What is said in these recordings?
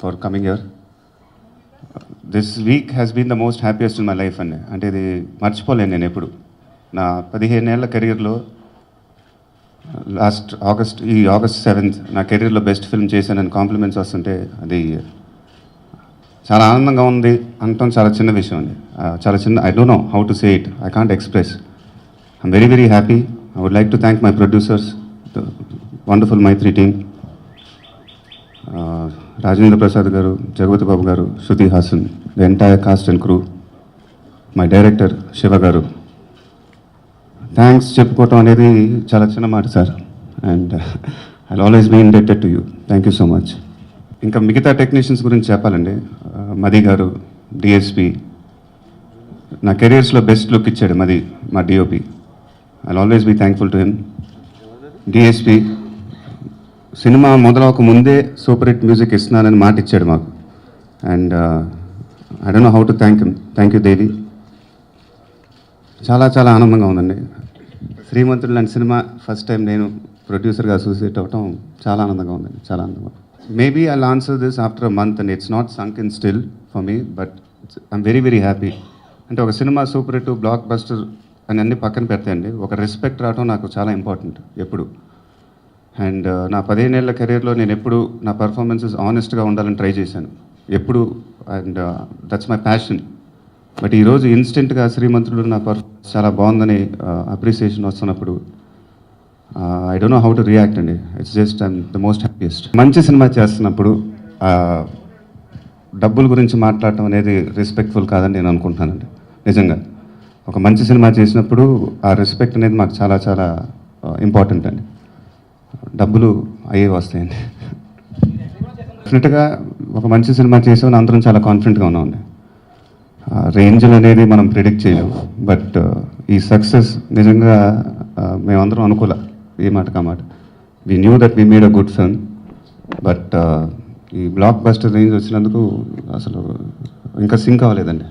for coming here. This week has been the most happiest in my life అండి. అంటే ఇది మర్చిపోలేను నేను ఎప్పుడు. నా 15 ఏళ్ల కెరీర్లో ఆగస్ట్ 7th నా కెరీర్లో బెస్ట్ ఫిల్మ్ చేశానని కాంప్లిమెంట్స్ వస్తుంటే అది చాలా ఆనందంగా ఉంది అనటం చాలా చిన్న విషయం అండి. చాలా చిన్న, I don't know how to say it, I can't express. I'm very very happy. I would like to thank my producers, the wonderful Mythri team, Rajendra Prasad గారు, జగపతి బాబు గారు, Shruti Haasan, the entire cast and crew, my director Siva గారు. Thanks చెప్పుకోవటం అనేది చాలా చిన్న మాట sir, and I always be indebted to you. Thank you so much. ఇంకా మిగతా టెక్నీషియన్స్ గురించి చెప్పాలండి. మది గారు, డిఎస్పి, నా కెరియర్స్లో బెస్ట్ లుక్ ఇచ్చాడు మది, మా DOP. I always be thankful to him. DSP సినిమా మొదలవక ముందే సూపర్ హిట్ మ్యూజిక్ ఇస్తున్నానని మాట ఇచ్చాడు మాకు, and I don't know how to thank him. Thank you Devi. చాలా చాలా ఆనందంగా ఉందండి. శ్రీమంతుడు లాంటి సినిమా ఫస్ట్ టైం నేను ప్రొడ్యూసర్గా అసోసియేట్ అవ్వటం చాలా ఆనందంగా ఉందండి, చాలా ఆనందంగా. Maybe I'll answer this after a month and it's not sunk in still for me, but I'm very very happy. అంటే ఒక సినిమా సూపర్ హిట్, బ్లాక్ బస్టర్ అని అన్నీ పక్కన పెడతాయండి, ఒక రెస్పెక్ట్ రావడం నాకు చాలా ఇంపార్టెంట్ ఎప్పుడు. అండ్ నా 15 ఏళ్ల కెరీర్లో నేను ఎప్పుడు నా పర్ఫార్మెన్సెస్ ఆనెస్ట్గా ఉండాలని ట్రై చేశాను ఎప్పుడు, and that's my passion. But ఈరోజు ఇన్స్టెంట్గా శ్రీమంతుడు నా పర్ఫార్మెన్స్ చాలా బాగుందని అప్రిసియేషన్ వస్తున్నప్పుడు I don't know how to react అండి. It's just I'm the most happiest. మంచి సినిమా చేస్తున్నప్పుడు డబ్బుల గురించి మాట్లాడటం అనేది రెస్పెక్ట్ఫుల్ కాదని నేను అనుకుంటున్నానండి. నిజంగా ఒక మంచి సినిమా చేసినప్పుడు ఆ రెస్పెక్ట్ అనేది మాకు చాలా చాలా ఇంపార్టెంట్ అండి. డబ్బులు అయ్యే వస్తాయండి. డెఫినెట్గా ఒక మంచి సినిమా చేసామని అందరం చాలా కాన్ఫిడెంట్గా ఉన్నామండి. రేంజ్లు అనేది మనం ప్రిడిక్ట్ చేయలేము, బట్ ఈ సక్సెస్ నిజంగా మేమందరం అనుకోలే, ఏ మాట కా మాట. We knew that we made a good film, but ఈ బ్లాక్ బస్టర్ రేంజ్ వచ్చినందుకు అసలు ఇంకా సింక్ అవ్వలేదండి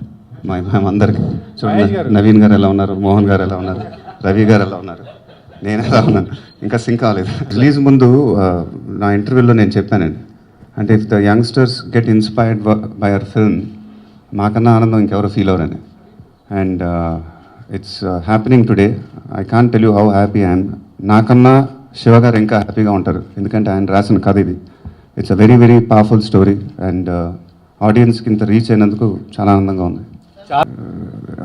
మేమందరికీ. చూడండి, నవీన్ గారు ఎలా ఉన్నారు, మోహన్ గారు ఎలా ఉన్నారు, రవి గారు ఎలా ఉన్నారు, నేను ఎలా ఉన్నాను, ఇంకా సింక్ అవ్వలేదు. రిలీజ్ ముందు నా ఇంటర్వ్యూలో నేను చెప్పానండి, అంటే if the youngsters get inspired by our film, మాకన్నా ఆనందం ఇంకెవరు ఫీల్ అవ్వరని. And it's happening today. I can't tell you how happy I'm. నాకన్నా శివ గారు ఇంకా హ్యాపీగా ఉంటారు, ఎందుకంటే ఆయన రాసిన కథ ఇది. It's a very very powerful story, and ఆడియన్స్కి ఇంత రీచ్ అయినందుకు చాలా ఆనందంగా ఉంది.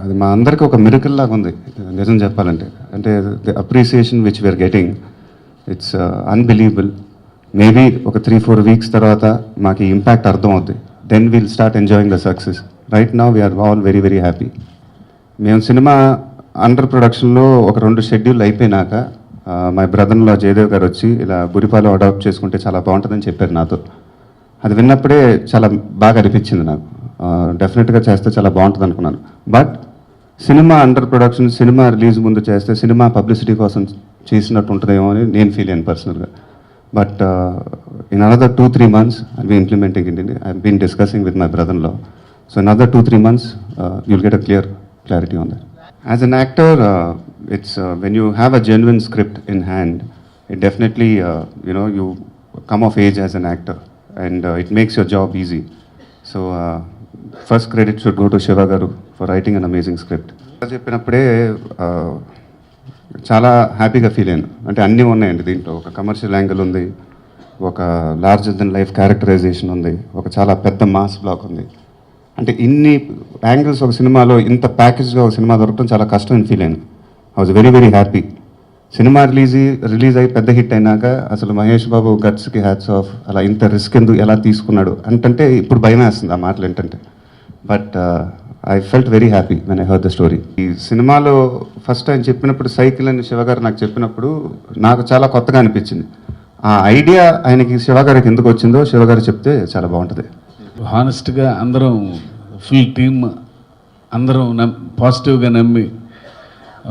అది మా అందరికీ ఒక మిరకల్ లాగా ఉంది నిజం చెప్పాలంటే. అంటే the appreciation which we're getting, it's unbelievable. Maybe ఒక 3-4 వీక్స్ తర్వాత మాకు ఈ ఇంపాక్ట్ అర్థం అవుతుంది. Then we'll start enjoying the success. Right now we're all very very happy. మేము సినిమా అండర్ ప్రొడక్షన్లో ఒక 2 షెడ్యూల్ అయిపోయినాక మా బ్రదర్లో జయదేవ్ గారు వచ్చి ఇలా బురిపాలు అడాప్ట్ చేసుకుంటే చాలా బాగుంటుందని చెప్పారు నాతో. అది విన్నప్పుడే చాలా బాగా అనిపించింది నాకు. డెఫినెట్గా చేస్తే చాలా బాగుంటుంది అనుకున్నాను. But cinema under production, cinema release ముందు చేస్తే సినిమా పబ్లిసిటీ కోసం చేసినట్టు ఉంటుందేమో అని నేను ఫీల్ అయ్యాను పర్సనల్గా. But in another 2-3 months I'll be implementing it. I've been discussing with my brother-in-law. So another 2-3 months you'll get a clarity on that. As an actor, it's when you have a genuine script in hand, it definitely you come of age as an actor, and it makes your job easy. So first credit should go to Shiva Garu for writing an amazing script. చెప్పినప్పుడే చాలా హ్యాపీగా feel అయ్యాను. అంటే అన్నీ ఉన్నాయండి దీంట్లో. ఒక commercial angle ఉంది, ఒక లార్జర్ దెన్ లైఫ్ క్యారెక్టరైజేషన్ ఉంది, ఒక చాలా పెద్ద మాస్ బ్లాక్ ఉంది. అంటే ఇన్ని యాంగిల్స్ ఒక సినిమాలో, ఇంత ప్యాకేజ్గా ఒక సినిమా దొరకడం చాలా కష్టం అని ఫీల్ అయ్యాను. I was very very happy. Cinema release అయ్యి పెద్ద హిట్ అయినాక అసలు మహేష్ బాబు గట్స్కి హ్యాట్స్ ఆఫ్. అలా ఇంత రిస్క్ ఎందుకు, ఎలా తీసుకున్నాడు అంటే ఇప్పుడు భయం వేస్తుంది ఆ మాటలు ఏంటంటే. But I felt very happy when I heard the story. ఈ సినిమాలో ఫస్ట్ టైం చెప్పినప్పుడు, సైకిల్ అని శివగారు నాకు చెప్పినప్పుడు నాకు చాలా కొత్తగా అనిపించింది. ఆ ఐడియా ఆయనకి శివగారికి ఎందుకు వచ్చిందో శివగారు చెప్తే చాలా బాగుంటుంది. హానెస్ట్గా అందరం ఫుల్ టీమ్ అందరం పాజిటివ్గా నమ్మి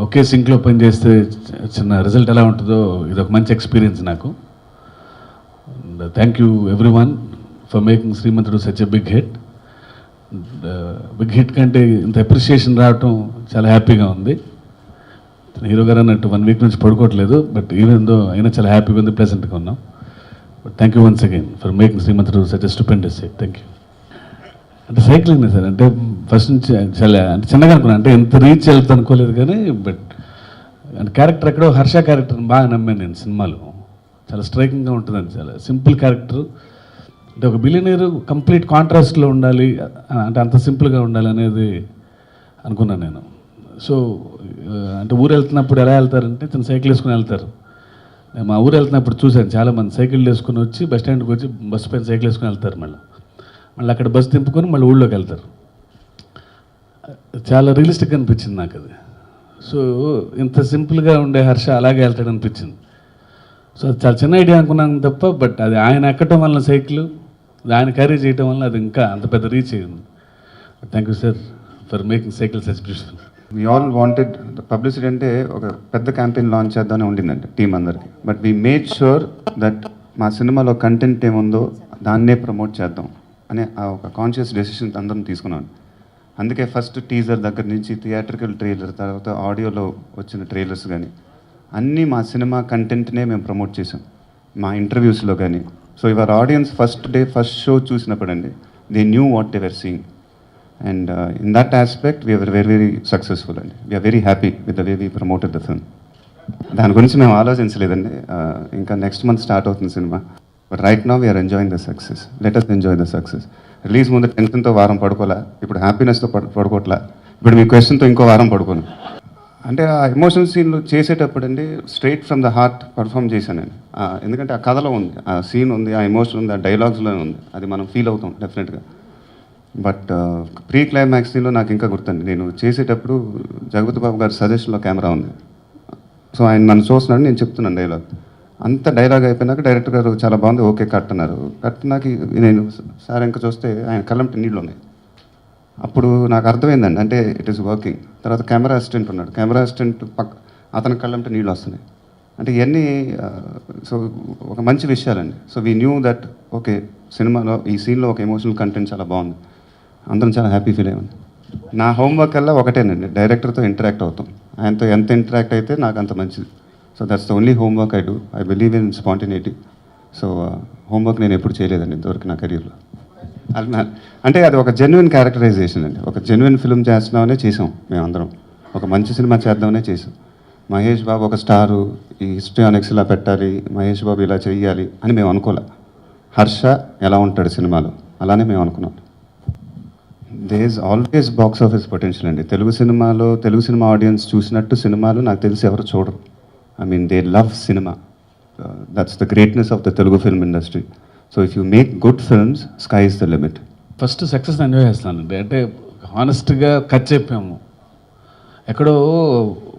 ఒకే సింక్లో పనిచేస్తే చిన్న రిజల్ట్ ఎలా ఉంటుందో ఇది ఒక మంచి ఎక్స్పీరియన్స్ నాకు. Thank you every one for making Srimanthudu such a big hit. Big hit కంటే ఇంత అప్రిషియేషన్ రావటం చాలా హ్యాపీగా ఉంది. హీరో గారు అన్నట్టు 1 వీక్ నుంచి పడుకోవట్లేదు, బట్ ఈవెన్ దో అయినా చాలా హ్యాపీగా ఉంది, ప్లెజెంట్గా ఉన్నాం. But thank you once again for making Srimanthudu such a stupendous set. Thank you. అంటే సైక్లింగ్ సార్, అంటే ఫస్ట్ నుంచి చాలా అంటే చిన్నగా అనుకున్నాను, అంటే ఎంత రీచ్ వెళ్తా అనుకోలేదు కానీ, బట్ అంటే క్యారెక్టర్ ఎక్కడో హర్ష క్యారెక్టర్ని బాగా నమ్మాను నేను సినిమాలో. చాలా స్ట్రైకింగ్గా ఉంటుందండి, చాలా సింపుల్ క్యారెక్టర్. అంటే ఒక బిలియనీర్ కంప్లీట్ కాంట్రాస్ట్లో ఉండాలి, అంటే అంత సింపుల్గా ఉండాలి అనేది అనుకున్నాను నేను. సో అంటే ఊరు వెళ్తున్నప్పుడు ఎలా వెళ్తారంటే తను సైకిల్ వేసుకుని వెళ్తారు. నేను మా ఊరు వెళ్తున్నప్పుడు చూశాను చాలామంది సైకిల్ వేసుకుని వచ్చి బస్ స్టాండ్కి వచ్చి బస్సు పైన సైకిల్ వేసుకుని వెళ్తారు, మళ్ళీ అక్కడ బస్సు దింపుకొని మళ్ళీ ఊళ్ళోకి వెళ్తారు. చాలా రియలిస్టిక్ అనిపించింది నాకు అది. సో ఇంత సింపుల్గా ఉండే హర్ష అలాగే వెళ్తాడు అనిపించింది. సో అది చాలా చిన్న ఐడియా అనుకున్నాను తప్ప, బట్ అది ఆయన ఎక్కడం వల్ల సైకిల్ ఆయన క్యారీ చేయడం వల్ల అది ఇంకా అంత పెద్ద రీచ్ అయ్యింది. Thank you sir for making cycle such beautiful. We all wanted publicity, అంటే ఒక పెద్ద క్యాంపెయిన్ లాంచ్ చేద్దామని ఉండిందండి టీం అందరికి. But we made sure that మా సినిమాలో కంటెంట్ ఏముందో దాన్నే ప్రమోట్ చేద్దాం అనే ఆ ఒక కాన్షియస్ డెసిషన్ అందరం తీసుకున్నాను. అందుకే ఫస్ట్ టీజర్ దగ్గర నుంచి థియేట్రికల్ ట్రైలర్, తర్వాత ఆడియోలో వచ్చిన ట్రైలర్స్ కానీ అన్నీ మా సినిమా కంటెంట్నే మేము ప్రమోట్ చేసాం మా ఇంటర్వ్యూస్లో కానీ. So your audience first day first show చూసినప్పుడు అండి they knew what they were seeing, and in that aspect we're very very successful అండి. We're very happy with the way we promoted the film. దాని గురించి మేము ఆలోచించలేదండి, ఇంకా next month start అవుతుంది సినిమా. But right now we're enjoying the success. Let us enjoy the success. Release ముందు టెన్షన్తో వారం పడుకోలే, ఇప్పుడు హ్యాపీనెస్తో పడుకోవట్లా, ఇప్పుడు మీ క్వశ్చన్తో ఇంకో వారం పడుకోను. అంటే ఆ ఎమోషన్ సీన్లు చేసేటప్పుడు అండి straight from the heart perform చేశానండి. ఎందుకంటే ఆ కథలో ఉంది, ఆ సీన్ ఉంది, ఆ ఎమోషన్ ఉంది, ఆ డైలాగ్స్లో ఉంది, అది మనం ఫీల్ అవుతాం డెఫినెట్గా. బట్ ప్రీ క్లైమాక్స్ సీన్లో నాకు ఇంకా గుర్తండి, నేను చేసేటప్పుడు జగపతి బాబు గారి సజెషన్లో కెమెరా ఉంది. సో ఆయన నన్ను చూస్తున్నాడు, నేను చెప్తున్నాను డైలాగ్. అంత డైలాగ్ అయిపోయినాక డైరెక్టర్ గారు చాలా బాగుంది, ఓకే కట్ అన్నారు. కట్ నాకు నేను సార్ ఇంకా చూస్తే ఆయన కళ్ళంటి నీళ్ళు ఉన్నాయి. అప్పుడు నాకు అర్థమైందండి, అంటే ఇట్ ఈస్ వర్కింగ్. తర్వాత కెమెరా అసిస్టెంట్ ఉన్నాడు, కెమెరా అసిస్టెంట్ అతని కళ్ళంటే నీళ్ళు వస్తున్నాయి. అంటే ఇవన్నీ సో ఒక మంచి విషయాలండి. So we knew that okay సినిమాలో ఈ సీన్లో ఒక ఎమోషనల్ కంటెంట్ చాలా బాగుంది, అందరం చాలా హ్యాపీ ఫీల్ అయ్యాను. నా హోంవర్క్ అలా ఒకటేనండి, డైరెక్టర్తో ఇంటరాక్ట్ అవుతాం. ఆయనతో ఎంత ఇంటరాక్ట్ అయితే నాకు అంత మంచిది. So that's the only homework I do. I believe in spontaneity. So homework నేను ఎప్పుడు చేయలేదండి ఇంతవరకు నా కెరీర్లో. అంటే అది ఒక జెన్యున్ క్యారెక్టరైజేషన్ అండి. ఒక జెన్యున్ ఫిల్మ్ చేస్తున్నామనే చేసాం మేమందరం, ఒక మంచి సినిమా చేద్దామనే చేసాం. మహేష్ బాబు ఒక స్టారు, ఈ హిస్టరీ ఆన్ ఎక్స్ ఇలా పెట్టాలి, మహేష్ బాబు ఇలా చెయ్యాలి అని మేము అనుకోలే. హర్ష ఎలా ఉంటాడు సినిమాలో అలానే మేము అనుకున్నాం. There is always box office potential అండి. తెలుగు సినిమాలో తెలుగు సినిమా ఆడియన్స్ చూసినట్టు సినిమాలు నాకు తెలిసి ఎవరు చూడరు. I mean they love cinema. That's the greatness of the Telugu film industry. So if you make good films, sky is the limit. First success enjoy చేస్తానండి. అంటే హానెస్ట్గా ఖర్చు చెప్పాము. ఎక్కడో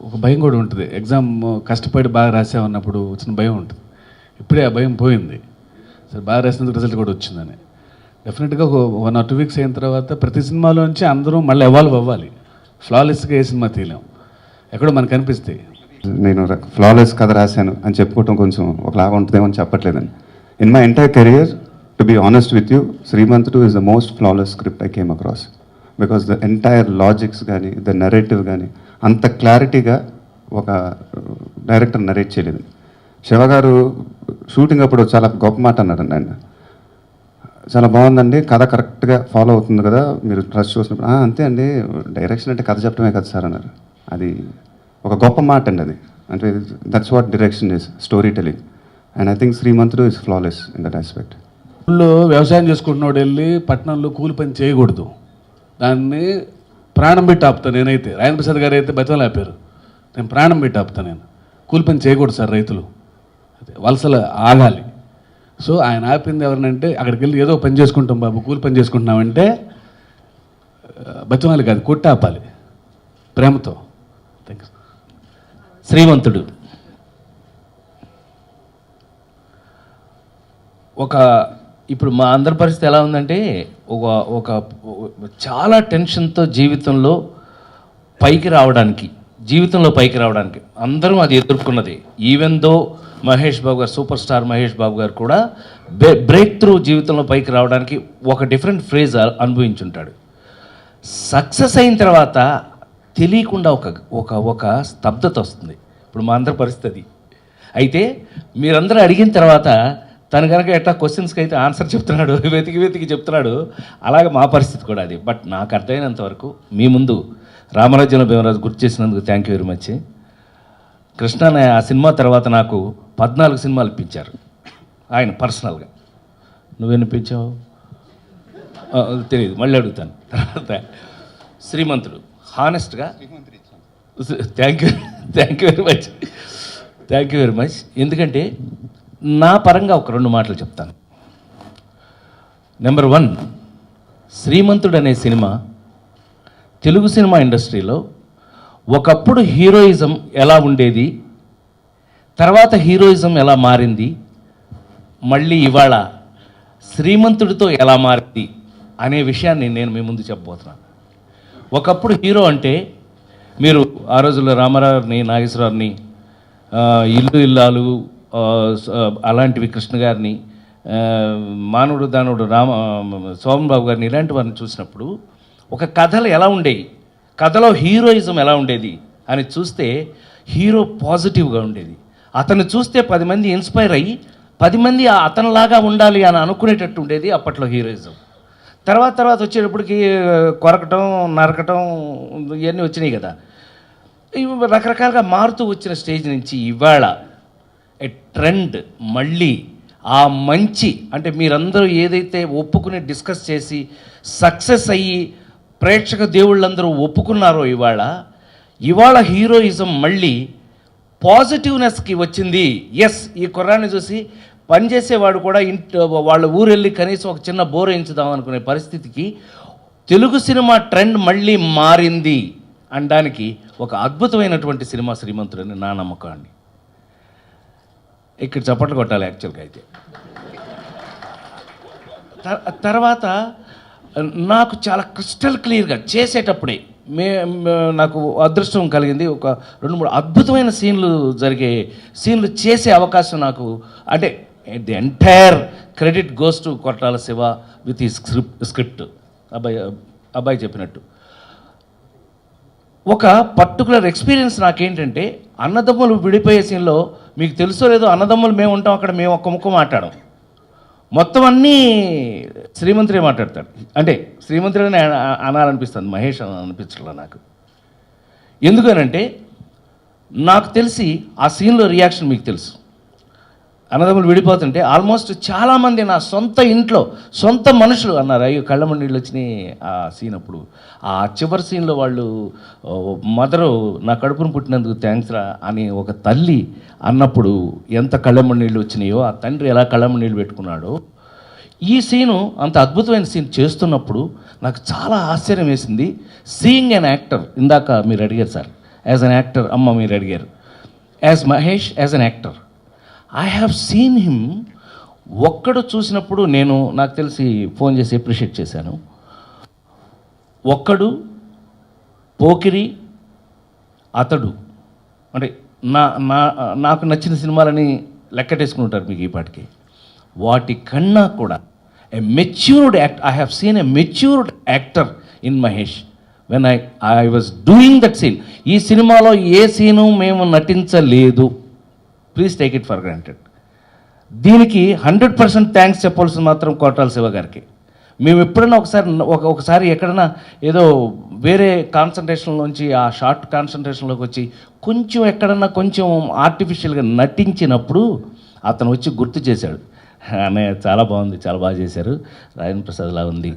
ఒక భయం కూడా ఉంటుంది, ఎగ్జామ్ కష్టపడి బాగా రాసామన్నప్పుడు వచ్చిన భయం ఉంటుంది. ఇప్పుడే ఆ భయం పోయింది. సరే బాగా రాసినందుకు రిజల్ట్ కూడా వచ్చిందని. డెఫినెట్గా ఒక 1 or 2 weeks అయిన తర్వాత ప్రతి సినిమాలోంచి అందరూ మళ్ళీ ఎవాల్వ్ అవ్వాలి. ఫ్లాలెస్గా ఏ సినిమా తీయలేం, ఎక్కడో మనకు అనిపిస్తాయి. నేను ఫ్లాలెస్ కథ రాశాను అని చెప్పుకోవటం కొంచెం ఒకలాగా ఉంటుందేమో అని చెప్పట్లేదండి. In my entire career, to be honest with you, Srimanthudu is the most flawless script I came across. Because the entire logics కానీ ద నెరేటివ్ కానీ అంత క్లారిటీగా ఒక డైరెక్టర్ నరేట్ చేయలేదు. శివ గారు షూటింగ్ అప్పుడు చాలా గొప్ప మాట అన్నారండి ఆయన. చాలా బాగుందండి, కథ కరెక్ట్గా ఫాలో అవుతుంది కదా, మీరు ట్రస్ట్ చూసినప్పుడు అంతే అండి, డైరెక్షన్ అంటే కథ చెప్పడమే కదా సార్ అన్నారు. అది ఒక గొప్ప మాట అండి అది. అంటే that's what direction is, story telling. And I think Srimanthudu is flawless in that aspect. ఊళ్ళో వ్యవసాయం చేసుకుంటున్నాడు వెళ్ళి పట్టణంలో కూలి పని చేయకూడదు, దాన్ని ప్రాణం పెట్టి ఆపుతాను నేనైతే. రాజేంద్ర ప్రసాద్ గారు అయితే బతిమలు ఆపారు, నేను ప్రాణం పెట్టి ఆపుతాను, నేను కూలి పని చేయకూడదు సార్, రైతులు వలసలు ఆగాలి. సో ఆయన ఆపింది ఎవరినంటే అక్కడికి వెళ్ళి ఏదో పని చేసుకుంటాం బాబు, కూలి పని చేసుకుంటున్నామంటే బతిమాలి కాదు, కొట్టి ఆపాలి ప్రేమతో. Thank you. శ్రీమంతుడు ఇప్పుడు మా అందరి పరిస్థితి ఎలా ఉందంటే ఒక చాలా టెన్షన్తో జీవితంలో పైకి రావడానికి అందరం అది ఎదుర్కొన్నది. ఈవెన్ దో మహేష్ బాబు గారు, సూపర్ స్టార్ మహేష్ బాబు గారు కూడా బ్రేక్ త్రూ జీవితంలో పైకి రావడానికి ఒక డిఫరెంట్ ఫేజ్ అనుభవించుంటాడు. సక్సెస్ అయిన తర్వాత తెలియకుండా ఒక స్తబ్దత వస్తుంది. ఇప్పుడు మా అందరి పరిస్థితి. అయితే మీరందరూ అడిగిన తర్వాత తను కనుక ఎట్లా క్వశ్చన్స్కి అయితే ఆన్సర్ చెప్తున్నాడు, వెతికి వెతికి చెప్తున్నాడు, అలాగే మా పరిస్థితి కూడా అది. బట్ నాకు అర్థమైనంత వరకు మీ ముందు రామరాజ్యంలో భీమరాజు గుర్తు చేసినందుకు thank you very much. Krishna అనే ఆ సినిమా తర్వాత నాకు 14 సినిమాలు ఇప్పించారు ఆయన పర్సనల్గా. నువ్వెనిపించావు తెలియదు, మళ్ళీ అడుగుతాను. తర్వాత శ్రీమంతుడు హానెస్ట్గా thank you very much, thank you very much. ఎందుకంటే నా పరంగా ఒక 2 మాటలు చెప్తాను. నెంబర్ 1, శ్రీమంతుడు అనే సినిమా తెలుగు సినిమా ఇండస్ట్రీలో ఒకప్పుడు హీరోయిజం ఎలా ఉండేది, తర్వాత హీరోయిజం ఎలా మారింది, మళ్ళీ ఇవాళ శ్రీమంతుడితో ఎలా మారింది అనే విషయాన్ని నేను మీ ముందు చెప్పబోతున్నాను. ఒకప్పుడు హీరో అంటే మీరు ఆ రోజుల్లో రామారావుని, నాగేశ్వరరావుని, ఇల్లు ఇల్లాలు అలాంటివి, కృష్ణ గారిని, మానవుడు దానుడు సోమన్ బాబు గారిని, ఇలాంటి వారిని చూసినప్పుడు ఒక కథలు ఎలా ఉండేవి, కథలో హీరోయిజం ఎలా ఉండేది అని చూస్తే హీరో పాజిటివ్గా ఉండేది. అతను చూస్తే 10 మంది ఇన్స్పైర్ అయ్యి 10 మంది అతనిలాగా ఉండాలి అని అనుకునేటట్టు ఉండేది అప్పట్లో హీరోయిజం. తర్వాత వచ్చేటప్పటికి కొరకటం, నరకటం ఇవన్నీ వచ్చినాయి కదా. ఇవి రకరకాలుగా మారుతూ వచ్చిన స్టేజ్ నుంచి ఇవాళ ఏ ట్రెండ్ మళ్ళీ ఆ మంచి, అంటే మీరందరూ ఏదైతే ఒప్పుకుని డిస్కస్ చేసి సక్సెస్ అయ్యి ప్రేక్షక దేవుళ్ళందరూ ఒప్పుకున్నారో ఇవాళ హీరోయిజం మళ్ళీ పాజిటివ్నెస్కి వచ్చింది. ఎస్, ఈ కుర్రాన్ని చూసి పనిచేసేవాడు కూడా వాళ్ళ ఊరు వెళ్ళి కనీసం ఒక చిన్న బోర్ వేయించుదాం అనుకునే పరిస్థితికి తెలుగు సినిమా ట్రెండ్ మళ్ళీ మారింది అనడానికి ఒక అద్భుతమైనటువంటి సినిమా శ్రీమంతుడు అని నా నమ్మకాన్ని. ఇక్కడ చప్పట్లు కొట్టాలి యాక్చువల్గా అయితే. తర్వాత నాకు చాలా క్రిస్టల్ క్లియర్గా చేసేటప్పుడే నాకు అదృష్టం కలిగింది. ఒక 2-3 అద్భుతమైన సీన్లు చేసే అవకాశం నాకు, అంటే the entire credit goes to Koratala Siva with ఈ స్క్రిప్ట్. అబ్బాయి చెప్పినట్టు ఒక పర్టికులర్ ఎక్స్పీరియన్స్ నాకేంటంటే, అన్నదమ్ములు విడిపోయే సీన్లో మీకు తెలుసో లేదో, అన్నదమ్ములు మేము ఉంటాం అక్కడ, మేము ఒక్క ముక్క మాట్లాడం, మొత్తం అన్నీ శ్రీమంతుడే మాట్లాడతాడు. అంటే శ్రీమంతుడని అనాలనిపిస్తుంది, మహేష్ అని అనిపించట్లా నాకు. ఎందుకనంటే నాకు తెలిసి ఆ సీన్లో రియాక్షన్ మీకు తెలుసు. అన్నదమ్ములు విడిపోతుంటే ఆల్మోస్ట్ చాలామంది నా సొంత ఇంట్లో సొంత మనుషులు అన్నారు, అయ్యో కళ్ళమ్మ నీళ్ళు వచ్చినాయి ఆ సీన్ అప్పుడు. ఆ చివరి సీన్లో వాళ్ళు మదరు నా కడుపును పుట్టినందుకు థ్యాంక్స్ రా అని ఒక తల్లి అన్నప్పుడు ఎంత కళ్ళమ్మ నీళ్ళు వచ్చినాయో, ఆ తండ్రి ఎలా కళ్ళమ్మ నీళ్ళు పెట్టుకున్నాడో, ఈ సీను అంత అద్భుతమైన సీన్ చేస్తున్నప్పుడు నాకు చాలా ఆశ్చర్యం వేసింది. సీయింగ్ అన్ యాక్టర్, ఇందాక మీరు అడిగారు సార్, యాజ్ అన్ యాక్టర్ అమ్మ మీరు అడిగారు, as Mahesh as an actor I have seen him. ఒక్కడు చూసినప్పుడు నాకు తెలిసి ఫోన్ చేసి అప్రిషియేట్ చేశాను. ఒక్కడు, పోకిరి, అతడు, అంటే నాకు నచ్చిన సినిమాలని లెక్కటేసుకుని ఉంటారు మీకు ఈ పాటికి. వాటి కన్నా కూడా a matured I have seen a matured actor in Mahesh when I was doing that scene. ఈ సినిమాలో ఏ సీను మేము నటించలేదు, please take it for granted. దీనికి 100% థ్యాంక్స్ చెప్పాల్సింది మాత్రం కోటాల శివ గారికి. మేము ఎప్పుడైనా ఒకసారి ఎక్కడైనా ఏదో వేరే కాన్సన్ట్రేషన్లోంచి ఆ షార్ట్ కాన్సన్ట్రేషన్లోకి వచ్చి ఎక్కడన్నా కొంచెం ఆర్టిఫిషియల్గా నటించినప్పుడు అతను వచ్చి గుర్తు చేశాడు, అన్నయ్య చాలా బాగుంది, చాలా బాగా చేశారు, రాజేంద్ర ప్రసాద్ లా ఉంది.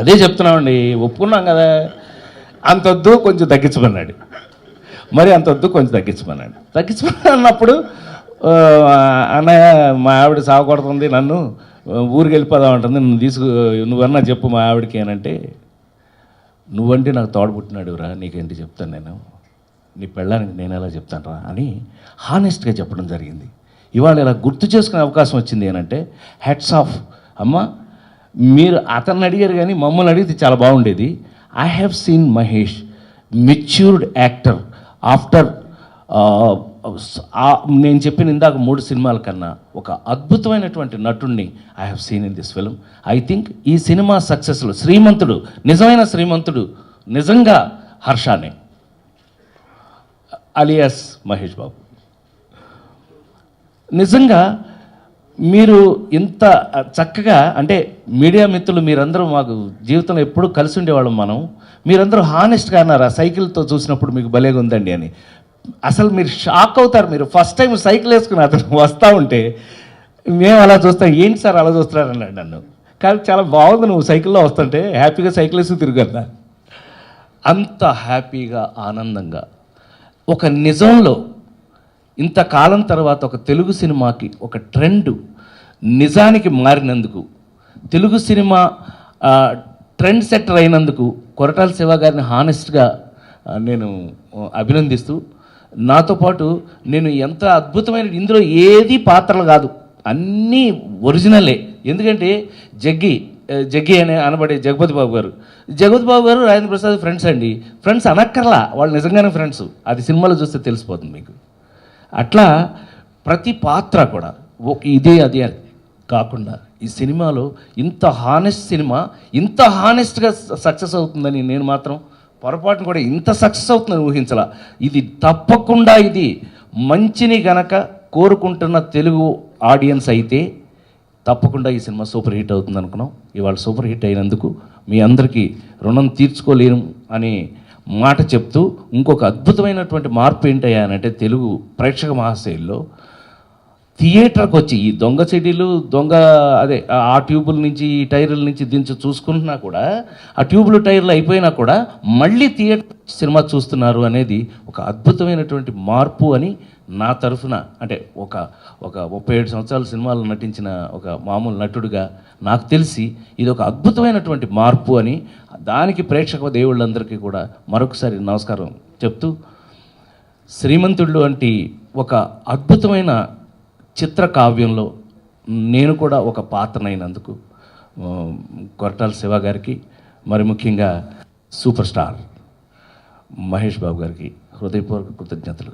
అదే చెప్తున్నామండి, ఒప్పుకున్నాం కదా, అంతొద్దు కొంచెం తగ్గించమన్నాడు. మరి అంతొద్దు కొంచెం తగ్గించమని అన్నప్పుడు, అన్నయ్య మా ఆవిడ సాగకొడుతుంది, నన్ను ఊరికి వెళ్ళిపోదాం అంటుంది, నువ్వన్నా చెప్పు మా ఆవిడకి అనంటే, నువ్వంటే నాకు తోడబుట్టినాడు రా, నీకేంటి చెప్తాను నేను, నీ పెళ్ళానికి నేను ఎలా చెప్తాను రా అని హానెస్ట్గా చెప్పడం జరిగింది. ఇవాళ ఇలా గుర్తు చేసుకునే అవకాశం వచ్చింది అనంటే హ్యాట్స్ ఆఫ్. అమ్మ మీరు అతన్ని అడిగారు కానీ మమ్మల్ని అడిగితే చాలా బాగుండేది. I have seen Mahesh matured actor after నేను చెప్పిన ఇందాక 3 సినిమాల కన్నా ఒక అద్భుతమైనటువంటి నటుడిని I have seen in this film. I think ఈ సినిమా సక్సెస్లో శ్రీమంతుడు, నిజమైన శ్రీమంతుడు నిజంగా హర్షానే అలియాస్ మహేష్ బాబు. నిజంగా మీరు ఇంత చక్కగా అంటే మీడియా మిత్రులు మీరందరూ మాకు జీవితంలో ఎప్పుడూ కలిసి ఉండేవాళ్ళం మనం. మీరందరూ హానెస్ట్గా అన్నారు ఆ సైకిల్తో చూసినప్పుడు మీకు భలేగా ఉందండి అని. అసలు మీరు షాక్ అవుతారు. మీరు ఫస్ట్ టైం సైకిల్ వేసుకుని అతను వస్తూ ఉంటే మేము అలా చూస్తాం, ఏంటి సార్ అలా చూస్తున్నారు అన్నాడు నన్ను. కానీ చాలా బాగుంది నువ్వు సైకిల్లో వస్తుంటే, హ్యాపీగా సైకిల్ వేసి తిరిగన్నా. అంత హ్యాపీగా ఆనందంగా ఒక నిజంలో ఇంతకాలం తర్వాత ఒక తెలుగు సినిమాకి ఒక ట్రెండ్ నిజానికి మారినందుకు, తెలుగు సినిమా ట్రెండ్ సెట్టర్ అయినందుకు కొరటాల శివ గారిని హానెస్ట్గా నేను అభినందిస్తూ, నాతో పాటు నేను ఎంత అద్భుతమైన ఇందులో ఏది పాత్రలు కాదు, అన్నీ ఒరిజినలే. ఎందుకంటే జగ్గి అనే అనబడే జగపతి బాబు గారు రాజేంద్ర ప్రసాద్ ఫ్రెండ్స్ అండి. ఫ్రెండ్స్ అనక్కర్లా, వాళ్ళు నిజంగానే ఫ్రెండ్స్. అది సినిమాలో చూస్తే తెలిసిపోతుంది మీకు. అట్లా ప్రతి పాత్ర కూడా ఇదే అది అని కాకుండా ఈ సినిమాలో ఇంత హానెస్ట్ సినిమా ఇంత హానెస్ట్గా సక్సెస్ అవుతుందని నేను మాత్రం పొరపాటును కూడా ఇంత సక్సెస్ అవుతుందని ఊహించలా. ఇది తప్పకుండా ఇది మంచిని గనక కోరుకుంటున్న తెలుగు ఆడియన్స్ అయితే తప్పకుండా ఈ సినిమా సూపర్ హిట్ అవుతుంది అనుకున్నాం. ఇవాళ సూపర్ హిట్ అయినందుకు మీ అందరికీ రుణం తీర్చుకోలేను అనే మాట చెప్తూ, ఇంకొక అద్భుతమైనటువంటి మార్పు ఏంటయ్యానంటే తెలుగు ప్రేక్షక మహాశైల్లో థియేటర్కి వచ్చి ఈ దొంగ చెడీలు ఆ ట్యూబుల నుంచి ఈ టైర్ల నుంచి దించి చూసుకుంటున్నా కూడా, ఆ ట్యూబులు టైర్లు అయిపోయినా కూడా మళ్ళీ థియేటర్ సినిమా చూస్తున్నారు అనేది ఒక అద్భుతమైనటువంటి మార్పు అని నా తరఫున, అంటే ఒక 37 సంవత్సరాల సినిమాలు నటించిన ఒక మామూలు నటుడిగా నాకు తెలిసి ఇది ఒక అద్భుతమైనటువంటి మార్పు అని, దానికి ప్రేక్షక దేవుళ్ళందరికీ కూడా మరొకసారి నమస్కారం చెప్తూ, శ్రీమంతుడు వంటి ఒక అద్భుతమైన చిత్రకావ్యంలో నేను కూడా ఒక పాత్రనైనందుకు కొరటాల శివ గారికి, మరి ముఖ్యంగా సూపర్ స్టార్ మహేష్ బాబు గారికి హృదయపూర్వక కృతజ్ఞతలు.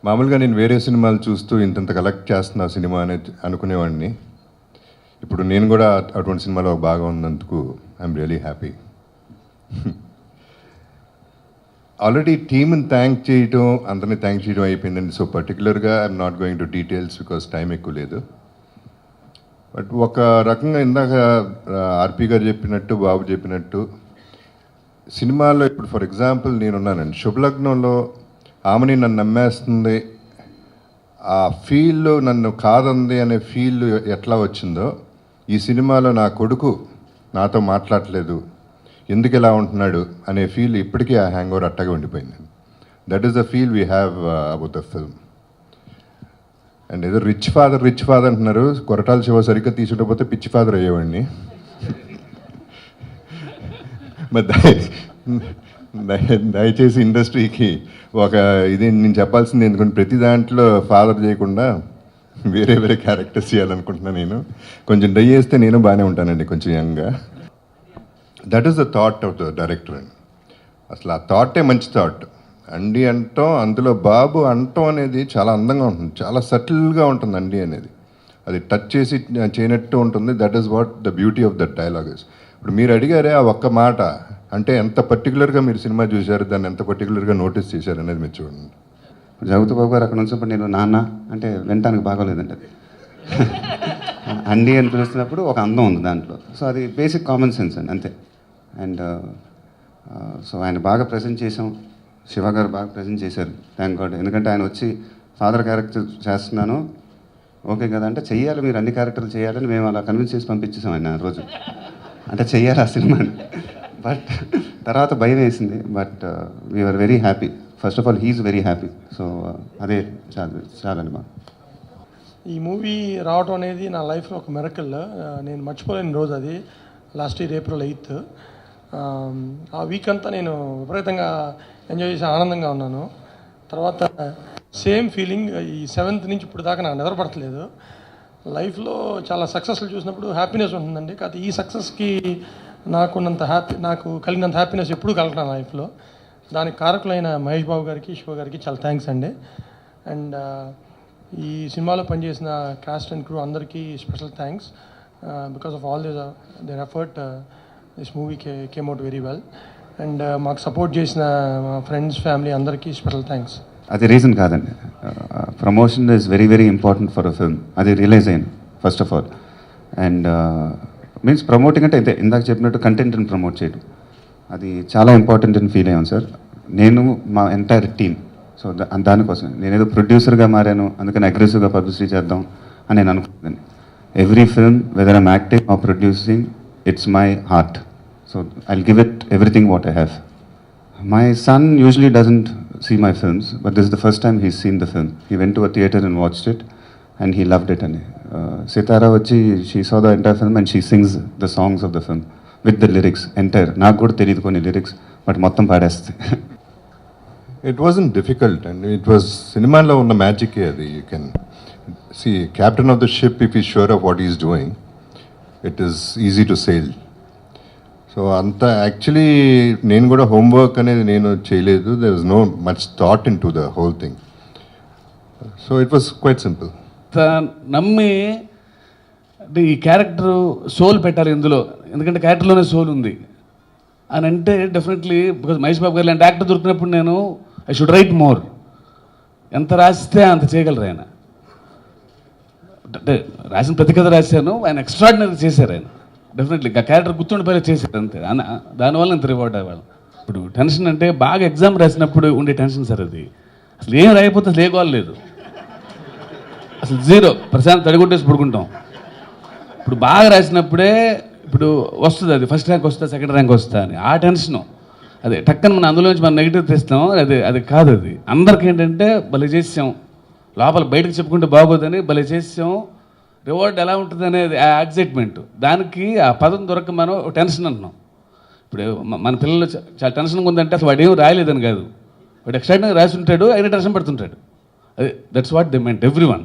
మామూలుగా నేను వేరే సినిమాలు చూస్తూ ఇంత కలెక్ట్ చేస్తున్నా సినిమా అనేది అనుకునేవాడిని. ఇప్పుడు నేను కూడా అటువంటి సినిమాలో బాగా ఉన్నందుకు ఐఎమ్ రియలీ హ్యాపీ. ఆల్రెడీ టీమ్ని థ్యాంక్ చేయడం, అందరినీ థ్యాంక్ చేయడం అయిపోయిందండి. సో పర్టికులర్గా I'm not going to details because time ఎక్కువ లేదు. బట్ ఒక రకంగా ఇందాక ఆర్పి గారు చెప్పినట్టు, బాబు చెప్పినట్టు, సినిమాలో ఇప్పుడు ఫర్ ఎగ్జాంపుల్ నేనున్నానండి, శుభలగ్నంలో ఆమెని నన్ను నమ్మేస్తుంది, ఆ ఫీల్ నన్ను కాదంది అనే ఫీల్ ఎట్లా వచ్చిందో, ఈ సినిమాలో నా కొడుకు నాతో మాట్లాడలేదు, ఎందుకు ఇలా ఉంటున్నాడు అనే ఫీల్ ఇప్పటికీ ఆ హ్యాంగ్ ఓవర్ అట్టగా ఉండిపోయింది. That is the feel we have about the film. And ఏదో రిచ్ ఫాదర్ అంటున్నారు, కొరటాల శివ సరిగ్గా తీసుకుంటపోతే పిచ్చి ఫాదర్ అయ్యేవాడిని. దయచేసి ఇండస్ట్రీకి ఒక ఇది నేను చెప్పాల్సింది, ఎందుకంటే ప్రతి దాంట్లో ఫాదర్ చేయకుండా వేరే క్యారెక్టర్స్ చేయాలనుకుంటున్నాను. నేను కొంచెం డై చేస్తే నేను బాగానే ఉంటానండి, కొంచెం యంగ్గా. That is the thought of the director అండి. అసలు ఆ థాటే మంచి థాట్. అండి అంటాం, అందులో బాబు అంటాం అనేది చాలా అందంగా ఉంటుంది, చాలా సటిల్గా ఉంటుంది అండి అనేది. అది టచ్ చేసి చేయనట్టు ఉంటుంది. That is what the beauty of that dialogues. ఇప్పుడు మీరు అడిగారే ఆ ఒక్క మాట, అంటే ఎంత పర్టికులర్గా మీరు సినిమా చూశారు, దాన్ని ఎంత పర్టికులర్గా నోటీస్ చేశారు అనేది మీరు చూడండి. జగపతి బాబు గారు అక్కడ నుంచి నేను నాన్న అంటే వినటానికి బాగోలేదండి. అది అండి అని పిలుస్తున్నప్పుడు ఒక అందం ఉంది దాంట్లో. సో అది బేసిక్ కామన్ సెన్స్ అండి, అంతే. అండ్ సో ఆయన బాగా ప్రజెంట్ చేసాం, శివ గారు బాగా ప్రజెంట్ చేశారు, థ్యాంక్ గాడ్. ఎందుకంటే ఆయన వచ్చి ఫాదర్ క్యారెక్టర్ చేస్తున్నాను ఓకే కదా అంటే, చెయ్యాలి మీరు అన్ని క్యారెక్టర్లు చేయాలని మేము అలా కన్విన్స్ చేసి పంపించేసాం ఆయన ఆ రోజు. అంటే చెయ్యాలి ఆ సినిమాని. బట్ తర్వాత భయం వేసింది. But we're very happy. First of all he's very happy. So అదే చాలండి మాకు. ఈ మూవీ రావటం అనేది నా లైఫ్లో ఒక మిరకల్. నేను మర్చిపోలేని రోజు అది. Last year April 8th. ఆ వీక్ అంతా నేను విపరీతంగా ఎంజాయ్ చేసి ఆనందంగా ఉన్నాను. తర్వాత సేమ్ ఫీలింగ్ ఈ 7th నుంచి ఇప్పుడు దాకా నాకు నిద్రపడట్లేదు. లైఫ్లో చాలా సక్సెస్లు చూసినప్పుడు హ్యాపీనెస్ ఉంటుందండి. కాదు ఈ సక్సెస్కి నాకు కలిగినంత హ్యాపీనెస్ ఎప్పుడూ కలగటం లైఫ్లో. దానికి కారకులైన మహేష్ బాబు గారికి, శివ గారికి చాలా థ్యాంక్స్ అండి. అండ్ ఈ సినిమాలో పనిచేసిన కాస్ట్ అండ్ క్రూ అందరికీ special thanks. Because of all their effort this movie came out very well. And మాకు సపోర్ట్ చేసిన మా ఫ్రెండ్స్, ఫ్యామిలీ అందరికీ స్పెషల్ థ్యాంక్స్. అది రీజన్ కాదండి. Promotion is very very important for a film. అది realise అయ్యాను first of all. And means promoting అంటే ఇంతే, ఇందాక చెప్పినట్టు కంటెంట్ని ప్రమోట్ చేయడం అది చాలా ఇంపార్టెంట్ అని ఫీల్ అయ్యాను సార్. నేను మా ఎంటైర్ టీమ్. సో దానికోసం నేనేదో ప్రొడ్యూసర్గా మారాను, అందుకని అగ్రెసివ్గా పబ్లిసిటీ చేద్దాం అని నేను అనుకుంటున్నాను. Every film whether I'm acting or producing, it's my heart. So I'll give it everything what I have. My son usually doesn't see my films, but this is the first time he's seen the film. He went to a theater and watched it, and he loved it. And Sitara vachi, she saw the entire film and she sings the songs of the film with the lyrics entire. Naaku kuda teliyadu konni lyrics, but mottham paadesthe. It wasn't difficult, and it was cinema lo unna magic adi. You can see captain of the ship, if he's sure of what he's doing, it is easy to sail. So అంత actually నేను కూడా homework అనేది నేను చేయలేదు. There was no much thought in to the whole thing. So it was quite simple. నమ్మి అంటే ఈ character soul పెట్టాలి ఇందులో, ఎందుకంటే క్యారెక్టర్లోనే సోల్ ఉంది అని అంటే డెఫినెట్లీ బికాజ్ మహేష్ బాబు గారు లాంటి యాక్టర్ దొరికినప్పుడు నేను ఐ షుడ్ రైట్ మోర్. ఎంత రాస్తే అంత చేయగలరు ఆయన. అంటే రాసిన ప్రతి కథ రాశాను, ఆయన ఎక్స్ట్రాడినరీ చేశారు ఆయన. డెఫినెట్లీ ఆ క్యారెక్టర్ గుర్తుండిపోయేలా చేశారు అంతే. దానివల్ల ఇంత రివార్డ్ అవ్వాలి. ఇప్పుడు టెన్షన్ అంటే బాగా ఎగ్జామ్ రాసినప్పుడు ఉండే టెన్షన్ సార్ అది. అసలు ఏం రాయకపోతే అసలు ఏ గోల్ లేదు, అసలు జీరో, ప్రశాంత్ తడిగుట్టేసి పడుకుంటాం. ఇప్పుడు బాగా రాసినప్పుడే ఇప్పుడు వస్తుంది అది, ఫస్ట్ ర్యాంక్ వస్తా సెకండ్ ర్యాంక్ వస్తా అని ఆ టెన్షను. అదే టక్కన మనం అందులోంచి మనం నెగిటివ్ తెస్తాం, అది కాదు. అది అందరికీ ఏంటంటే భలే చేసాం, లోపల బయటకు చెప్పుకుంటే బాగోదని భలే చేసాం, రివార్డ్ ఎలా ఉంటుంది అనేది ఆ ఎగ్జైట్మెంట్. దానికి ఆ పదం దొరక మనం టెన్షన్ అంటున్నాం. ఇప్పుడు మన పిల్లలు చాలా టెన్షన్గా ఉందంటే అసలు వాడు ఏం రాయలేదని కాదు, వాడు ఎక్స్ట్రాడినరీ రాసి ఉంటాడు, అయినా టెన్షన్ పడుతుంటాడు. అదే that's what they meant every one.